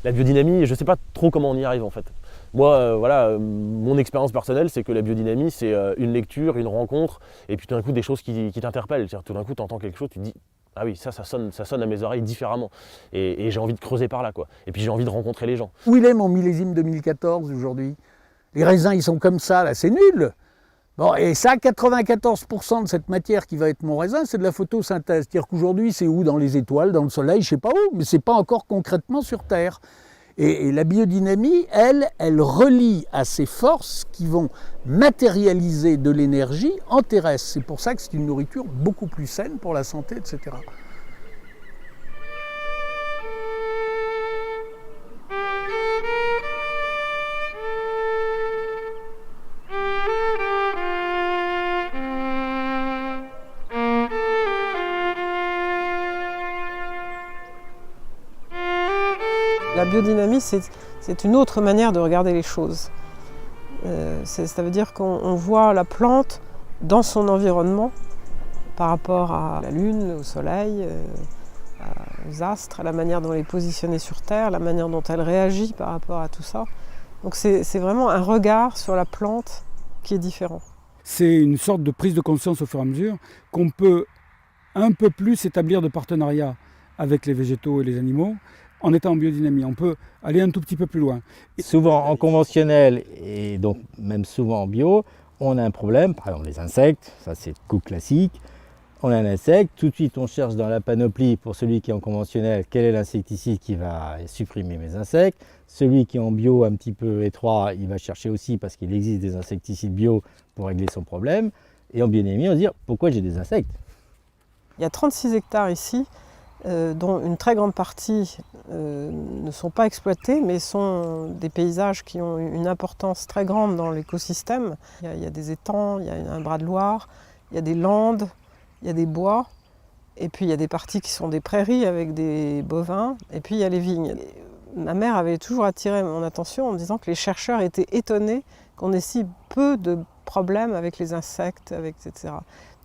La biodynamie, je ne sais pas trop comment on y arrive en fait. Moi, mon expérience personnelle, c'est que la biodynamie, c'est une lecture, une rencontre, et puis tout d'un coup des choses qui t'interpellent. C'est-à-dire, tout d'un coup, tu entends quelque chose, tu te dis ah oui, ça sonne à mes oreilles différemment. Et j'ai envie de creuser par là, quoi. Et puis j'ai envie de rencontrer les gens. Où il est mon millésime 2014 aujourd'hui? Les raisins, ils sont comme ça, là, c'est nul. Bon, et ça, 94% de cette matière qui va être mon raisin, c'est de la photosynthèse. C'est-à-dire qu'aujourd'hui, c'est où? Dans les étoiles, dans le soleil, je sais pas où, mais c'est pas encore concrètement sur Terre. Et la biodynamie, elle relie à ces forces qui vont matérialiser de l'énergie en terrestre. C'est pour ça que c'est une nourriture beaucoup plus saine pour la santé, etc. La biodynamie, c'est une autre manière de regarder les choses. Ça veut dire qu'on voit la plante dans son environnement par rapport à la lune, au soleil, aux astres, à la manière dont elle est positionnée sur Terre, la manière dont elle réagit par rapport à tout ça. Donc c'est vraiment un regard sur la plante qui est différent. C'est une sorte de prise de conscience au fur et à mesure qu'on peut un peu plus établir de partenariat avec les végétaux et les animaux. En étant en biodynamie, on peut aller un tout petit peu plus loin. Souvent en conventionnel et donc même souvent en bio, on a un problème, par exemple les insectes, ça c'est le coup classique. On a un insecte, tout de suite on cherche dans la panoplie pour celui qui est en conventionnel, quel est l'insecticide qui va supprimer mes insectes. Celui qui est en bio un petit peu étroit, il va chercher aussi parce qu'il existe des insecticides bio pour régler son problème. Et en biodynamie, on va se dire pourquoi j'ai des insectes. Il y a 36 hectares ici, dont une très grande partie ne sont pas exploités, mais sont des paysages qui ont une importance très grande dans l'écosystème. Il y a des étangs, il y a un bras de Loire, il y a des landes, il y a des bois, et puis il y a des parties qui sont des prairies avec des bovins, et puis il y a les vignes. Ma mère avait toujours attiré mon attention en me disant que les chercheurs étaient étonnés qu'on ait si peu de problèmes avec les insectes, etc.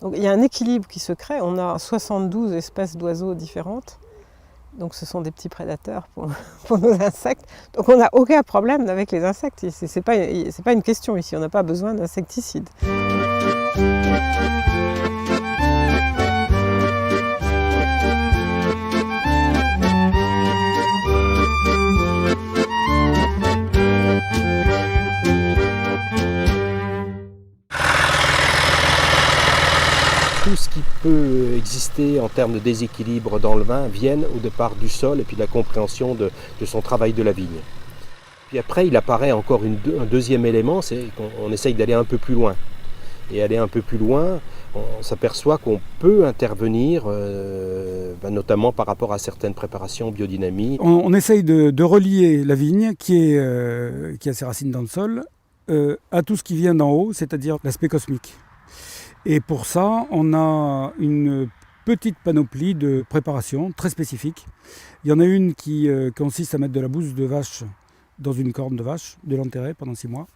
Donc il y a un équilibre qui se crée. On a 72 espèces d'oiseaux différentes. Donc ce sont des petits prédateurs pour nos insectes. Donc on n'a aucun problème avec les insectes. C'est pas une question ici. On n'a pas besoin d'insecticides. Tout ce qui peut exister en termes de déséquilibre dans le vin viennent au départ du sol et puis de la compréhension de son travail de la vigne. Puis après, il apparaît encore un deuxième élément, c'est qu'on essaye d'aller un peu plus loin. Et aller un peu plus loin, on s'aperçoit qu'on peut intervenir, notamment par rapport à certaines préparations biodynamiques. On essaye de relier la vigne, qui a ses racines dans le sol, à tout ce qui vient d'en haut, c'est-à-dire l'aspect cosmique. Et pour ça, on a une petite panoplie de préparations très spécifiques. Il y en a une qui consiste à mettre de la bouse de vache dans une corne de vache, de l'enterrer pendant 6 mois.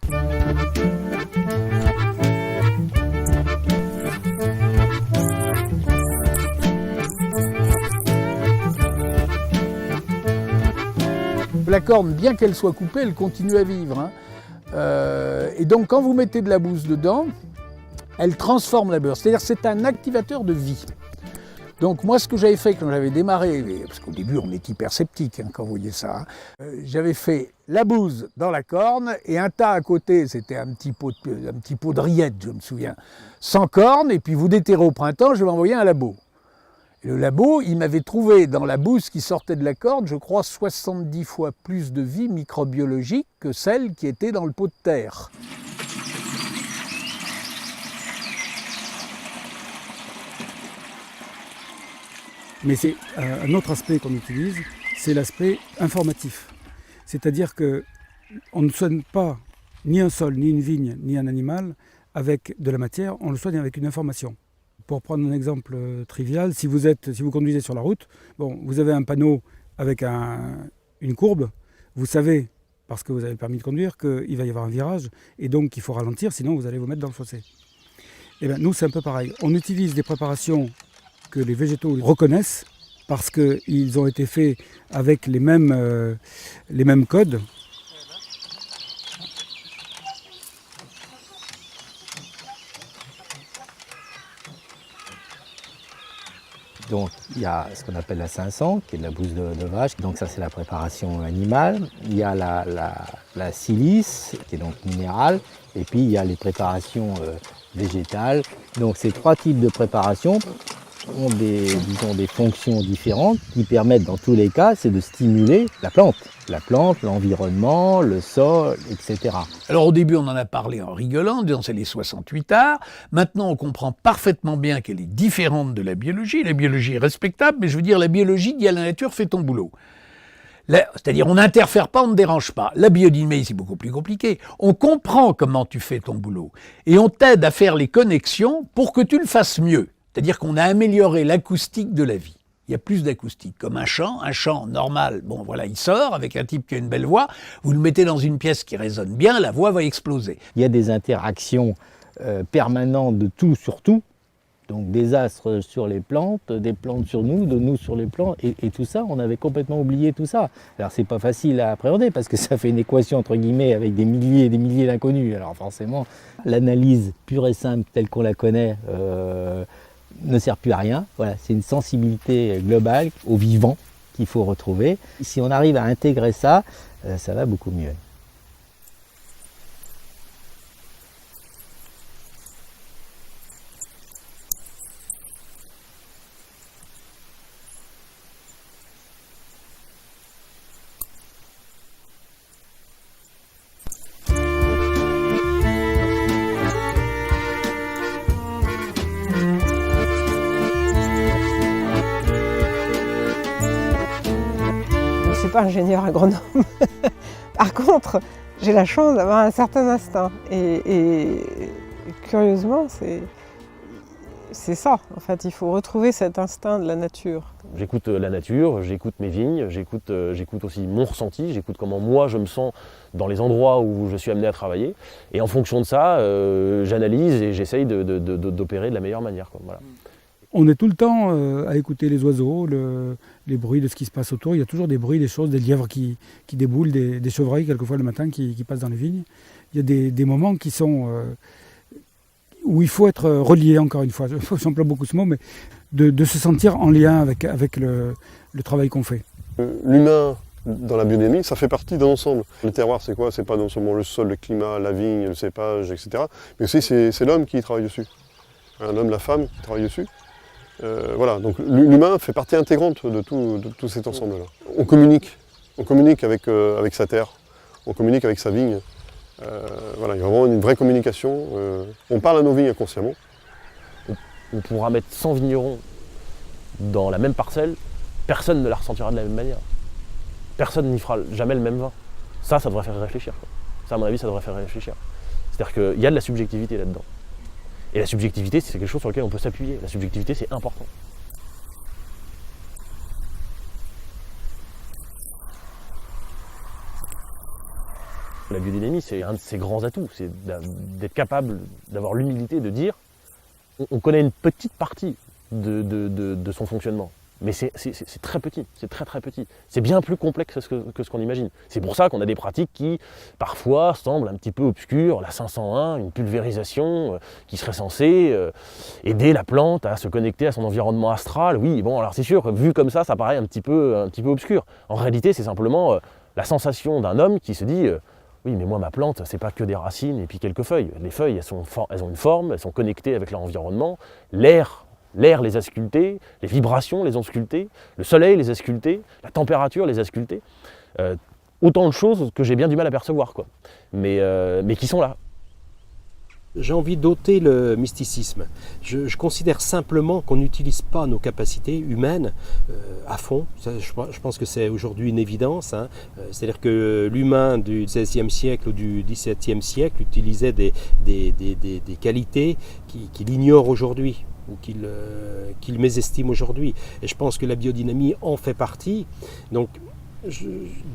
La corne, bien qu'elle soit coupée, elle continue à vivre. Hein. Et donc quand vous mettez de la bouse dedans, elle transforme la beurre, c'est-à-dire c'est un activateur de vie. Donc moi ce que j'avais fait quand j'avais démarré, parce qu'au début on est hyper sceptique quand vous voyez ça, j'avais fait la bouse dans la corne et un tas à côté, c'était un petit pot de rillettes, je me souviens, sans corne, et puis vous déterrez au printemps, je vais envoyer un labo. Et le labo, il m'avait trouvé dans la bouse qui sortait de la corne, je crois 70 fois plus de vie microbiologique que celle qui était dans le pot de terre. Mais c'est un autre aspect qu'on utilise, c'est l'aspect informatif. C'est-à-dire qu'on ne soigne pas ni un sol, ni une vigne, ni un animal avec de la matière, on le soigne avec une information. Pour prendre un exemple trivial, si vous conduisez sur la route, vous avez un panneau avec une courbe, vous savez, parce que vous avez le permis de conduire, qu'il va y avoir un virage, et donc il faut ralentir, sinon vous allez vous mettre dans le fossé. Et bien nous, c'est un peu pareil. On utilise des préparations que les végétaux reconnaissent parce qu'ils ont été faits avec les mêmes codes. Donc il y a ce qu'on appelle la 500, qui est de la bouse de vache, donc ça c'est la préparation animale. Il y a la silice, qui est donc minérale, et puis il y a les préparations végétales. Donc ces trois types de préparations ont des fonctions différentes qui permettent dans tous les cas, c'est de stimuler la plante, l'environnement, le sol, etc. Alors au début on en a parlé en rigolant, en disant c'est les 68 arts. Maintenant on comprend parfaitement bien qu'elle est différente de la biologie. La biologie est respectable, mais je veux dire la biologie dit à la nature fais ton boulot. C'est-à-dire on n'interfère pas, on ne dérange pas. La biodynamie c'est beaucoup plus compliqué. On comprend comment tu fais ton boulot et on t'aide à faire les connexions pour que tu le fasses mieux. C'est-à-dire qu'on a amélioré l'acoustique de la vie. Il y a plus d'acoustique, comme un chant normal, bon voilà, il sort avec un type qui a une belle voix, vous le mettez dans une pièce qui résonne bien, la voix va exploser. Il y a des interactions permanentes de tout sur tout, donc des astres sur les plantes, des plantes sur nous, de nous sur les plantes, et tout ça, on avait complètement oublié tout ça. Alors c'est pas facile à appréhender, parce que ça fait une équation entre guillemets avec des milliers et des milliers d'inconnus, alors forcément, l'analyse pure et simple telle qu'on la connaît, ne sert plus à rien. Voilà, c'est une sensibilité globale au vivant qu'il faut retrouver. Si on arrive à intégrer ça, ça va beaucoup mieux. Je ne suis pas ingénieur agronome. Par contre, j'ai la chance d'avoir un certain instinct. Et curieusement, c'est ça. En fait, il faut retrouver cet instinct de la nature. J'écoute la nature, j'écoute mes vignes, j'écoute aussi mon ressenti, j'écoute comment moi je me sens dans les endroits où je suis amené à travailler. Et en fonction de ça, j'analyse et j'essaye d'opérer de la meilleure manière, quoi. Voilà. On est tout le temps à écouter les oiseaux, les bruits de ce qui se passe autour. Il y a toujours des bruits, des choses, des lièvres qui déboulent, des chevreuils quelquefois le matin qui passent dans les vignes. Il y a des moments qui sont où il faut être relié, encore une fois. J'emploie beaucoup ce mot, mais de se sentir en lien avec le travail qu'on fait. L'humain, dans la biodynamie, ça fait partie d'un ensemble. Le terroir, c'est quoi? C'est pas non seulement le sol, le climat, la vigne, le cépage, etc. Mais aussi c'est l'homme qui travaille dessus. L'homme, la femme qui travaille dessus. Voilà, donc l'humain fait partie intégrante de tout cet ensemble-là. On communique avec sa terre, on communique avec sa vigne. Voilà, il y a vraiment une vraie communication. On parle à nos vignes inconsciemment. On pourra mettre 100 vignerons dans la même parcelle, personne ne la ressentira de la même manière. Personne n'y fera jamais le même vin. Ça devrait faire réfléchir, quoi. Ça, à mon avis, ça devrait faire réfléchir. C'est-à-dire qu'il y a de la subjectivité là-dedans. Et la subjectivité, c'est quelque chose sur lequel on peut s'appuyer. La subjectivité, c'est important. La biodynamie, c'est un de ses grands atouts. C'est d'être capable d'avoir l'humilité de dire on connaît une petite partie de son fonctionnement. Mais c'est très petit, c'est très très petit. C'est bien plus complexe que ce qu'on imagine. C'est pour ça qu'on a des pratiques qui, parfois, semblent un petit peu obscures. La 501, une pulvérisation qui serait censée aider la plante à se connecter à son environnement astral. Oui, bon, alors c'est sûr, vu comme ça paraît un petit peu obscur. En réalité, c'est simplement la sensation d'un homme qui se dit oui, mais moi, ma plante, c'est pas que des racines et puis quelques feuilles. Les feuilles, elles ont une forme, elles sont connectées avec leur environnement. L'air les a sculptées, les vibrations les ont sculptées, le soleil les a sculptées, la température les a sculptées. Autant de choses que j'ai bien du mal à percevoir, quoi. Mais qui sont là. J'ai envie d'ôter le mysticisme. Je considère simplement qu'on n'utilise pas nos capacités humaines à fond. Ça, je pense que c'est aujourd'hui une évidence, hein. C'est-à-dire que l'humain du XVIe siècle ou du XVIIe siècle utilisait des qualités qu'il ignore aujourd'hui ou qu'il mésestime aujourd'hui. Et je pense que la biodynamie en fait partie. Donc,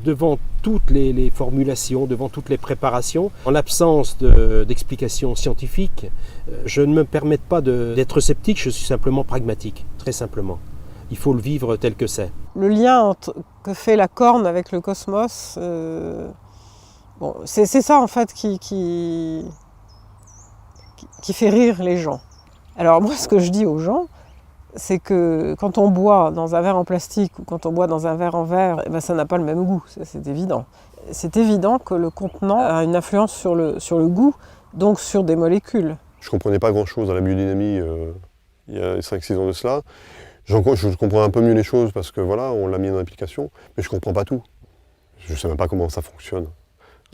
devant toutes les formulations, devant toutes les préparations, en l'absence d'explications scientifiques, je ne me permets pas d'être sceptique, je suis simplement pragmatique, très simplement. il faut le vivre tel que c'est. Le lien que fait la corne avec le cosmos, bon, c'est ça en fait qui fait rire les gens. Alors moi, ce que je dis aux gens, c'est que quand on boit dans un verre en plastique ou quand on boit dans un verre en verre, eh ben, ça n'a pas le même goût, c'est évident. C'est évident que le contenant a une influence sur le goût, donc sur des molécules. Je ne comprenais pas grand-chose à la biodynamie il y a 5-6 ans de cela. Je comprends un peu mieux les choses parce que voilà, on l'a mis en application, mais je ne comprends pas tout. Je ne sais même pas comment ça fonctionne.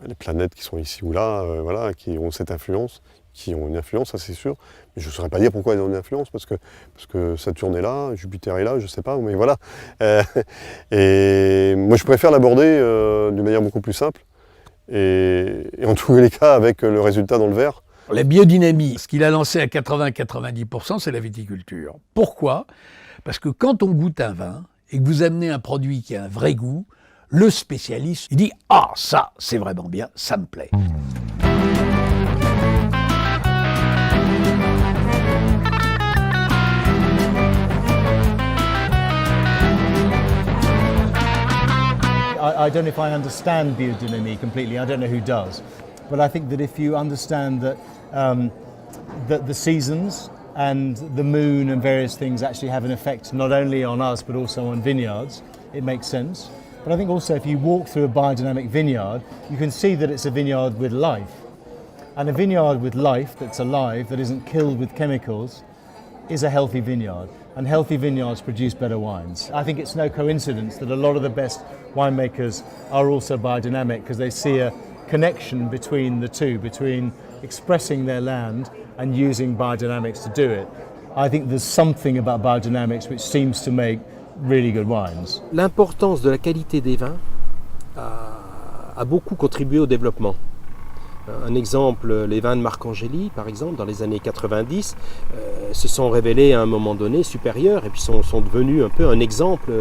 Les planètes qui sont ici ou là, voilà, qui ont cette influence, qui ont une influence, ça c'est sûr. Mais je ne saurais pas dire pourquoi elles ont une influence, parce que Saturne est là, Jupiter est là, je ne sais pas, mais voilà. Et moi je préfère l'aborder d'une manière beaucoup plus simple, et en tous les cas avec le résultat dans le verre. La biodynamie, ce qu'il a lancé à 80-90%, c'est la viticulture. Pourquoi ? Parce que quand on goûte un vin et que vous amenez un produit qui a un vrai goût, le spécialiste il dit « Ah, ça, c'est vraiment bien, ça me plaît ». I don't know if I understand biodynamie completely, I don't know who does. But I think that if you understand that the seasons and the moon and various things actually have an effect not only on us but also on vineyards, it makes sense. But I think also if you walk through a biodynamic vineyard, you can see that it's a vineyard with life. And a vineyard with life that's alive, that isn't killed with chemicals, is a healthy vineyard. And healthy vineyards produce better wines. I think it's no coincidence that a lot of the best winemakers are also biodynamic because they see a connection between the two, between expressing their land and using biodynamics to do it. I think there's something about biodynamics which seems to make really good wines. L'importance de la qualité des vins a beaucoup contribué au développement. Un exemple, les vins de Marcangeli, par exemple, dans les années 90, se sont révélés à un moment donné supérieurs et puis sont devenus un peu un exemple.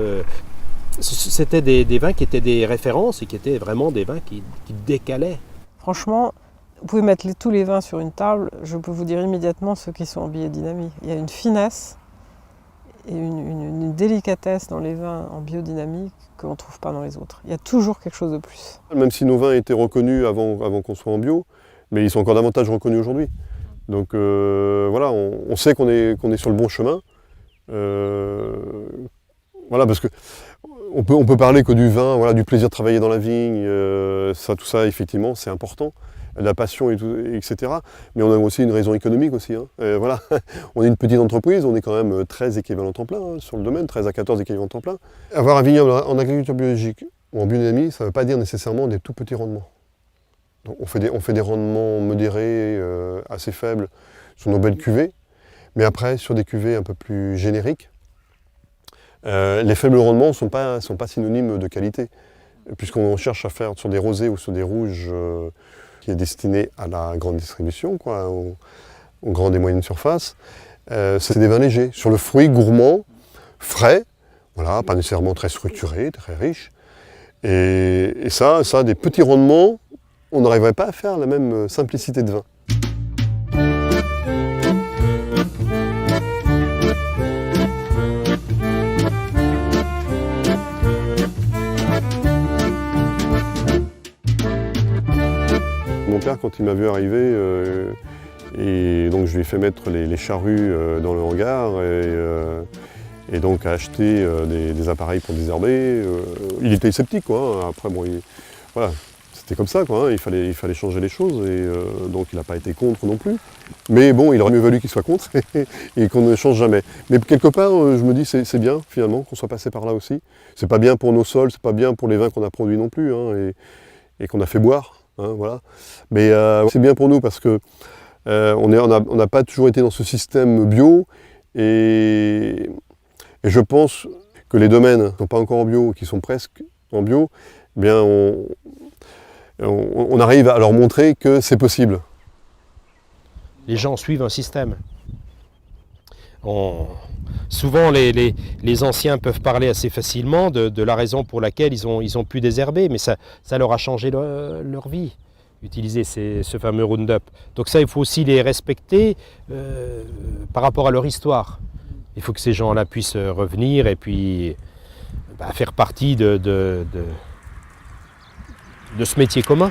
C'était des vins qui étaient des références et qui étaient vraiment des vins qui décalaient. Franchement, vous pouvez mettre tous les vins sur une table, je peux vous dire immédiatement ceux qui sont en biodynamie. Il y a une finesse et une délicatesse dans les vins en biodynamie qu'on ne trouve pas dans les autres. Il y a toujours quelque chose de plus. Même si nos vins étaient reconnus avant qu'on soit en bio, mais ils sont encore davantage reconnus aujourd'hui. Donc voilà, on sait qu'on est sur le bon chemin. Voilà, parce que on peut parler que du vin, voilà, du plaisir de travailler dans la vigne, tout ça effectivement c'est important, la passion et tout, etc. Mais on a aussi une raison économique aussi. Hein. Voilà, on est une petite entreprise, on est quand même 13 équivalents temps plein hein, sur le domaine, 13 à 14 équivalents temps plein. Avoir un vignoble en agriculture biologique ou en biodynamie, ça ne veut pas dire nécessairement des tout petits rendements. Donc on fait des rendements modérés, assez faibles sur nos belles cuvées, mais après sur des cuvées un peu plus génériques, les faibles rendements ne sont pas synonymes de qualité, puisqu'on cherche à faire sur des rosés ou sur des rouges qui est destiné à la grande distribution, quoi, aux grandes et moyennes surfaces. C'est des vins légers, sur le fruit gourmand, frais, voilà, pas nécessairement très structuré, très riche. Et ça, des petits rendements, on n'arriverait pas à faire la même simplicité de vin. Mon père, quand il m'a vu arriver, et donc je lui ai fait mettre les charrues dans le hangar et donc a acheté des appareils pour désherber. Il était sceptique, quoi. Après, bon, voilà, c'était comme ça, quoi. Hein. Il fallait changer les choses et donc il n'a pas été contre non plus. Mais bon, il aurait mieux valu qu'il soit contre et qu'on ne change jamais. Mais quelque part, je me dis c'est bien finalement qu'on soit passé par là aussi. C'est pas bien pour nos sols, c'est pas bien pour les vins qu'on a produits non plus hein, et qu'on a fait boire. Hein, voilà. Mais c'est bien pour nous parce que on n'a pas toujours été dans ce système bio et je pense que les domaines qui ne sont pas encore en bio, qui sont presque en bio, eh bien on arrive à leur montrer que c'est possible. Les gens suivent un système. Souvent les anciens peuvent parler assez facilement de la raison pour laquelle ils ont pu désherber, mais ça leur a changé leur vie, utiliser ce fameux Roundup. Donc ça, il faut aussi les respecter par rapport à leur histoire. Il faut que ces gens-là puissent revenir et puis faire partie de ce métier commun.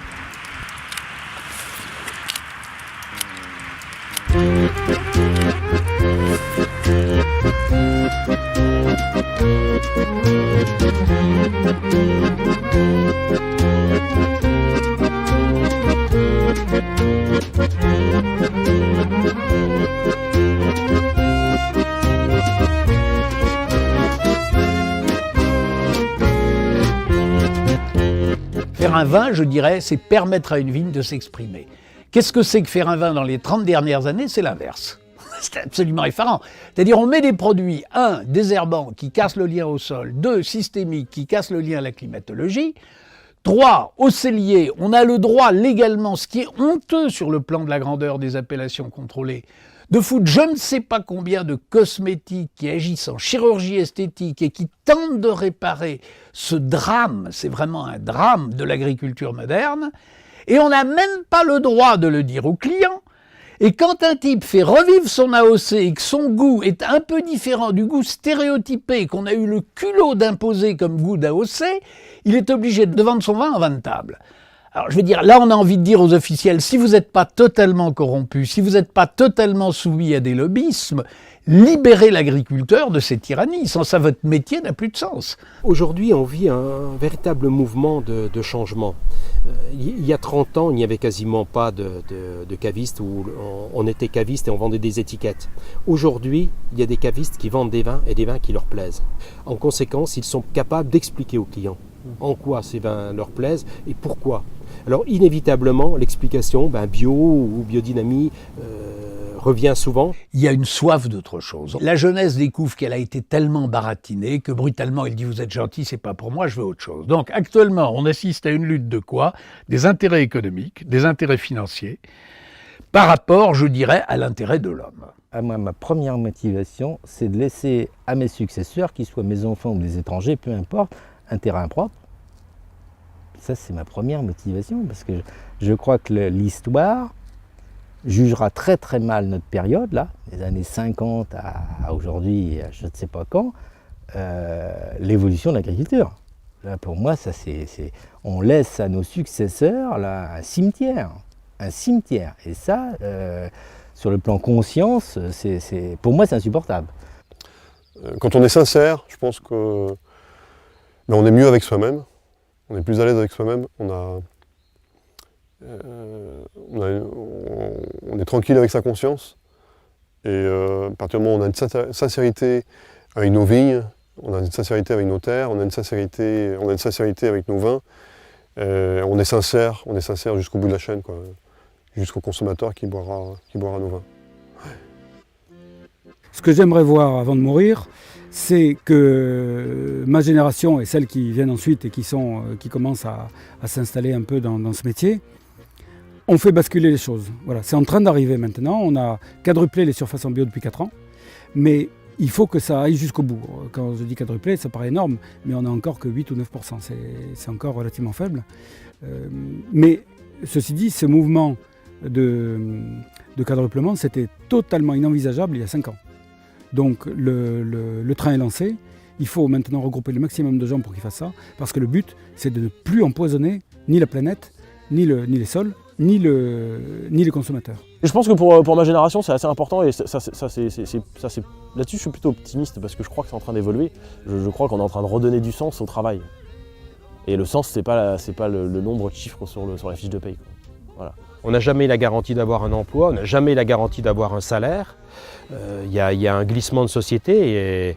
Faire un vin, je dirais, c'est permettre à une vigne de s'exprimer. Qu'est-ce que c'est que faire un vin dans les 30 dernières années? C'est l'inverse. C'est absolument effarant. C'est-à-dire on met des produits, 1, désherbants, qui cassent le lien au sol, 2, systémiques, qui cassent le lien à la climatologie, 3, au cellier, on a le droit légalement, ce qui est honteux sur le plan de la grandeur des appellations contrôlées, de foutre je ne sais pas combien de cosmétiques qui agissent en chirurgie esthétique et qui tentent de réparer ce drame, c'est vraiment un drame de l'agriculture moderne, et on n'a même pas le droit de le dire aux clients. Et quand un type fait revivre son AOC et que son goût est un peu différent du goût stéréotypé qu'on a eu le culot d'imposer comme goût d'AOC, il est obligé de vendre son vin en vin de table. Alors je veux dire, là on a envie de dire aux officiels, si vous n'êtes pas totalement corrompus, si vous n'êtes pas totalement soumis à des lobbyismes, libérez l'agriculteur de ces tyrannies. Sans ça, votre métier n'a plus de sens. Aujourd'hui, on vit un véritable mouvement de changement. Il y a 30 ans, il n'y avait quasiment pas de cavistes où on était caviste et on vendait des étiquettes. Aujourd'hui, il y a des cavistes qui vendent des vins et des vins qui leur plaisent. En conséquence, ils sont capables d'expliquer aux clients en quoi ces vins leur plaisent et pourquoi. Alors inévitablement, l'explication bio ou biodynamie revient souvent. Il y a une soif d'autre chose. La jeunesse découvre qu'elle a été tellement baratinée que brutalement il dit vous êtes gentil, c'est pas pour moi, je veux autre chose. Donc actuellement on assiste à une lutte de quoi? Des intérêts économiques, des intérêts financiers, par rapport, je dirais, à l'intérêt de l'homme. À moi, ma première motivation, c'est de laisser à mes successeurs, qu'ils soient mes enfants ou des étrangers, peu importe, un terrain propre. Ça, c'est ma première motivation, parce que je crois que l'histoire jugera très très mal notre période, là, des années 50 à aujourd'hui, je ne sais pas quand, l'évolution de l'agriculture. Là, pour moi, ça, on laisse à nos successeurs là, un cimetière. Et ça, sur le plan conscience, pour moi, c'est insupportable. Quand on est sincère, je pense que on est mieux avec soi-même, on est plus à l'aise avec soi-même, on est tranquille avec sa conscience. Et à partir du moment où on a une sincérité avec nos vignes, on a une sincérité avec nos terres, on a une sincérité avec nos vins, on est sincère jusqu'au bout de la chaîne, quoi, jusqu'au consommateur qui boira nos vins. Ce que j'aimerais voir avant de mourir, c'est que ma génération et celles qui viennent ensuite et qui commencent à s'installer un peu dans ce métier, on fait basculer les choses. Voilà, c'est en train d'arriver maintenant. On a quadruplé les surfaces en bio depuis 4 ans, mais il faut que ça aille jusqu'au bout. Quand je dis quadruplé, ça paraît énorme, mais on n'a encore que 8 ou 9%. C'est encore relativement faible. Mais ceci dit, ce mouvement de quadruplement, c'était totalement inenvisageable il y a 5 ans. Donc le train est lancé. Il faut maintenant regrouper le maximum de gens pour qu'ils fassent ça, parce que le but, c'est de ne plus empoisonner ni la planète, ni les sols, ni les consommateurs. Et je pense que pour ma génération, c'est assez important, et là-dessus, je suis plutôt optimiste, parce que je crois que c'est en train d'évoluer. Je crois qu'on est en train de redonner du sens au travail. Et le sens, c'est pas le nombre de chiffres sur la fiche de paye, quoi. Voilà. On n'a jamais la garantie d'avoir un emploi, on n'a jamais la garantie d'avoir un salaire. Il y a un glissement de société, et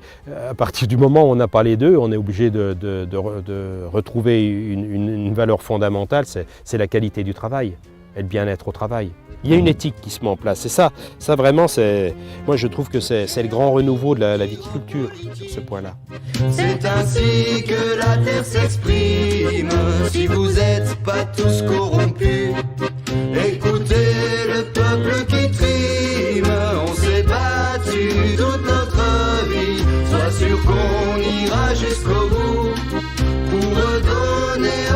à partir du moment où on n'a pas les deux, on est obligé de retrouver une valeur fondamentale, c'est la qualité du travail et le bien-être au travail. Il y a une éthique qui se met en place, et ça vraiment, moi je trouve que c'est le grand renouveau de la viticulture sur ce point-là. C'est ainsi que la terre s'exprime, si vous n'êtes pas tous corrompus, écoutez le peuple qui trime, on s'est battu toute notre vie, sois sûr qu'on ira jusqu'au bout, pour redonner